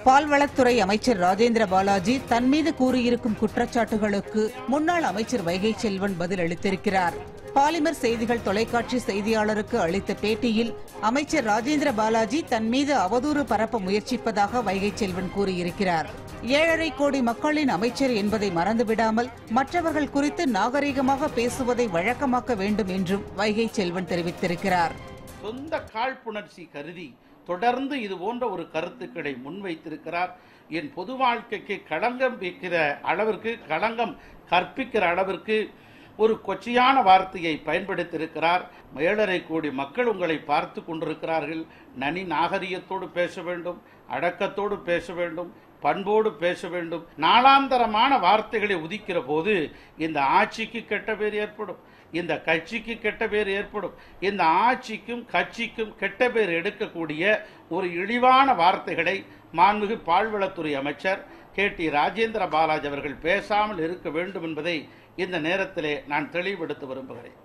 பால்வளத்துறை அமைச்சர் ராஜேந்திர பாலாஜி தன் மீது கூறியிருக்கும் குற்றச்சாட்டுகளுக்கு முன்னாள் அமைச்சர் வைகை செல்வன் பதில் அளித்திருக்கிறார். பாலிமர் செய்திகள் தொலைக்காட்சி செய்தியாளருக்கு அளித்த பேட்டியில் அமைச்சர் ராஜேந்திர பாலாஜி தன் மீது அவதூறு பரப்ப முயற்சிப்பதாக வைகை செல்வன் கூறியிருக்கிறார். 7.5 கோடி மக்களின் அமைச்சர் என்பதை மறந்துவிடாமல் மற்றவர்கள் குறித்து நாகரிகமாக பேசுவதை வழக்கமாக்க வேண்டும் என்றும் வைகை செல்வன் தெரிவித்திருக்கிறார். சொந்த காழ்ப்புணர்ச்சி கருதி தொடர்ந்து இது போன்ற ஒரு கருத்துக்களை முன்வைத்திருக்கிறார். என் பொது வாழ்க்கைக்கு களங்கம் வைக்கிற அளவிற்கு, களங்கம் கற்பிக்கிற அளவிற்கு ஒரு கொச்சையான வார்த்தையை பயன்படுத்தியிருக்கிறார். 7.5 கோடி மக்கள் உங்களை பார்த்து கொண்டிருக்கிறார்கள். நனி நாகரிகத்தோடு பேச வேண்டும், அடக்கத்தோடு பேச வேண்டும், பண்போடு பேச வேண்டும். நாளாந்தரமான வார்த்தைகளை உதிக்கிற போது இந்த ஆட்சிக்கு கெட்ட பேர் ஏற்படும், இந்த கட்சிக்கு கெட்ட பேர் ஏற்படும். இந்த ஆட்சிக்கும் கட்சிக்கும் கெட்ட பேர் எடுக்கக்கூடிய ஒரு இழிவான வார்த்தைகளை மாண்புமிகு பால்வளத்துறை அமைச்சர் KT ராஜேந்திர பாலாஜி அவர்கள் பேசாமல் இருக்க வேண்டும் என்பதை இந்த நேரத்திலே நான் தெளிவுபடுத்த விரும்புகிறேன்.